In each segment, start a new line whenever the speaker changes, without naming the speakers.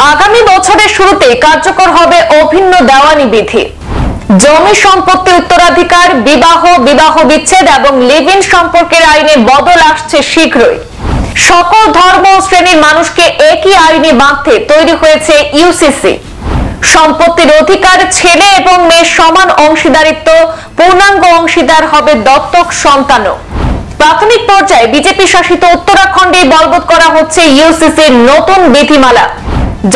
আগামী বছরের শুরুতে কার্যকর হবে অভিন্ন দেওয়ানি বিধি। জমি সম্পত্তি উত্তরাধিকার, বিবাহ বিচ্ছেদ এবং লিভ ইন সম্পর্কের আইনে বদল আসছে শীঘ্রই। সকল ধর্ম ও শ্রেণীর মানুষকে একই আইনে বাঁধতে তৈরি হয়েছে ইউসিসি। সম্পত্তির অধিকার, ছেলে এবং মেয়ের সমান অংশীদারিত্ব, পূর্ণাঙ্গ অংশীদার হবে দত্তক সন্তানও। প্রাথমিক পর্যায়ে বিজেপি শাসিত উত্তরাখণ্ডে বলবৎ করা হচ্ছে ইউসিসির নতুন বিধিমালা।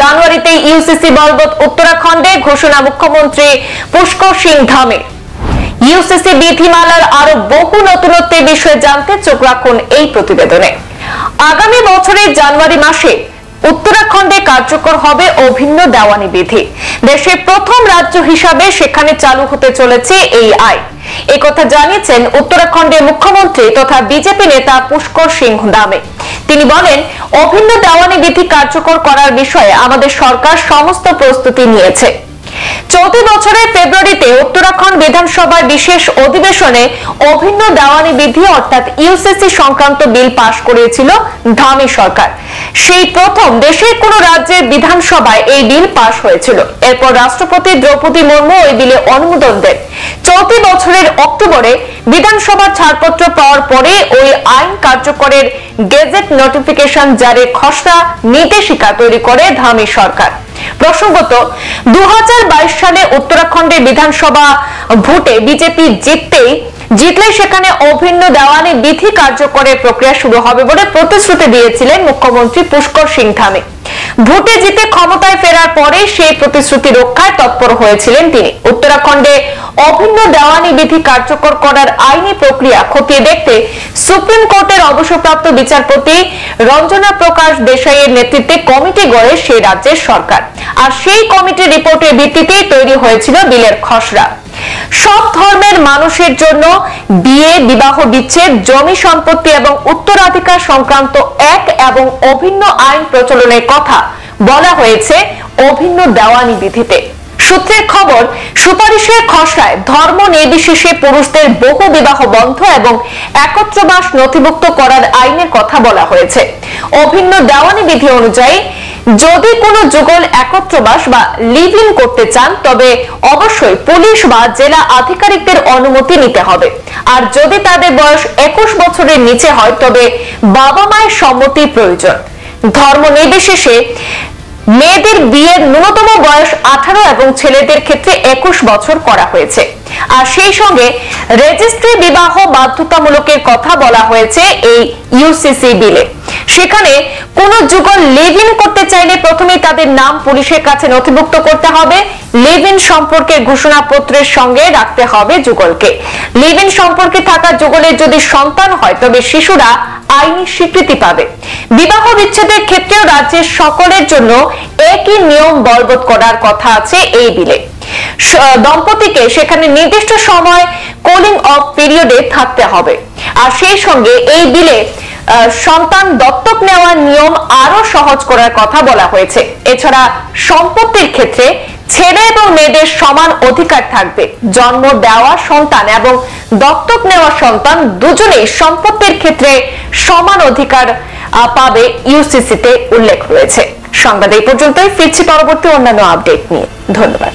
জানুয়ারিতে ইউসিসি বলবৎ উত্তরাখণ্ডে, ঘোষণা মুখ্যমন্ত্রী পুষ্কর সিং ধামের। ইউসিসি বিধিমালার আরো বহু নতুনত্বের বিষয়ে জানতে চোখ রাখুন এই প্রতিবেদনে। আগামী বছরের জানুয়ারি মাসে উত্তরাখণ্ডে কার্যকর হবে অভিন্ন দেওয়ানি বিধি। দেশের প্রথম রাজ্য হিসাবে সেখানে চালু হতে চলেছে এই আইন। একথা জানিয়েছেন উত্তরাখণ্ডের মুখ্যমন্ত্রী তথা বিজেপি নেতা পুষ্কর সিং ধামে। তিনি বলেন, অভিন্ন দেওয়ানি বিধি কার্যকর করার বিষয়ে আমাদের সরকার সমস্ত প্রস্তুতি নিয়েছে। চলতি বছরের ফেব্রুয়ারিতে উত্তরাখণ্ড বিধানসভার বিশেষ অধিবেশনে অভিন্ন দেওয়ানি বিধি অর্থাৎ ইউসিসি সংক্রান্ত বিল পাশ করেছিল ধামি সরকার। সেই প্রথম দেশের কোন রাজ্যের বিধানসভায় এই বিল পাশ হয়েছিল। এরপর রাষ্ট্রপতি দ্রৌপদী মুর্মু ওই বিলে অনুমোদন দেন। চলতি বছরের অক্টোবরে বিধানসভার ছাড়পত্র পাওয়ার পরে ওই আইন কার্যকরের গেজেট নোটিফিকেশন জারির খসড়া নির্দেশিকা তৈরি করে ধামি সরকার। প্রসঙ্গত, 2022 সালে উত্তরাখণ্ডের বিধানসভা ভোটে বিজেপি জিতলে সেখানে অভিন্ন দেওয়ানি বিধি কার্যকরের প্রক্রিয়া শুরু হবে বলে প্রতিশ্রুতি দিয়েছিলেন মুখ্যমন্ত্রী পুষ্কর সিং ধামে। ভোটে জিতে ক্ষমতায় ফেরার পরে সেই প্রতিশ্রুতি রক্ষায় তৎপর হয়েছিলেন তিনি। উত্তরাখণ্ডে অভিন্ন দেওয়ানি বিধি কার্যকর করার আইনি প্রক্রিয়া খতিয়ে দেখতে সুপ্রিম কোর্টের অবসরপ্রাপ্ত বিচারপতি রঞ্জনা প্রকাশ দেশাইয়ের নেতৃত্বে কমিটি গড়ে সেই রাজ্যের সরকার। আর সেই কমিটির রিপোর্টের ভিত্তিতেই তৈরি হয়েছিল বিলের খসড়া। সব ধর্মের মানুষের জন্য বিবাহ বিচ্ছেদ, জমি সম্পত্তি এবং উত্তরাধিকার সংক্রান্ত এক এবং অভিন্ন আইন প্রচলনের কথা বলা হয়েছে অভিন্ন দেওয়ানি বিধিতে। সূত্রের খবর, সুপারিশের খসড়ায় ধর্ম নির্বিশেষে পুরুষদের বহু বিবাহ বন্ধ এবং একত্রবাস নথিভুক্ত করার আইনের কথা বলা হয়েছে। অভিন্ন দেওয়ানি বিধি অনুযায়ী যদি কোনো যুগল একত্রবাস বা লিভ ইন করতে চান তবে অবশ্যই পুলিশ বা জেলা আধিকারিকদের অনুমতি নিতে হবে। আর যদি তাদের বয়স 21 বছরের নিচে হয় তবে বাবা মায়ের সম্মতির প্রয়োজন। ধর্ম নির্বিশেষে মেয়েদের বিয়ের ন্যূনতম বয়স 18 এবং ছেলেদের ক্ষেত্রে 21 বছর করা হয়েছে। আর সেই সঙ্গে রেজিস্ট্রি বিবাহ বাধ্যতামূলকের কথা বলা হয়েছে এই ইউসিসি বিলে। সেখানে কোন যুগল লিভ ইন করতে চাইলে প্রথমেই তাদের নাম পুলিশের কাছে নথিভুক্ত করতে হবে। লিভ ইন সম্পর্কের ঘোষণাপত্রের সঙ্গে রাখতে হবে যুগলকে। লিভ ইন সম্পর্কে থাকা যুগলের যদি সন্তান হয় তবে শিশুরা আইনি স্বীকৃতি পাবে। বিবাহ বিচ্ছেদের ক্ষেত্রেও রাজ্যের সকলের জন্য একই নিয়ম বলবৎ করার কথা আছে এই বিলে। দম্পতিকে সেখানে নির্দিষ্ট সময় কোলিং অফ পিরিয়ডে থাকতে হবে। আর সেই সঙ্গে এই বিলে সন্তান দত্তক নেওয়ার নিয়ম আরো সহজ করার কথা বলা হয়েছে। এছাড়া সম্পত্তির ক্ষেত্রে ছেলে এবং মেয়েদের সমান অধিকার থাকবে। জন্ম দেওয়া সন্তান এবং দত্তক নেওয়া সন্তান দুজনেই সম্পত্তির ক্ষেত্রে সমান অধিকার পাবে ইউসিসিতে উল্লেখ রয়েছে। সংবাদ এই পর্যন্তই, ফিরছি পরবর্তী অন্যান্য আপডেট নিয়ে। ধন্যবাদ।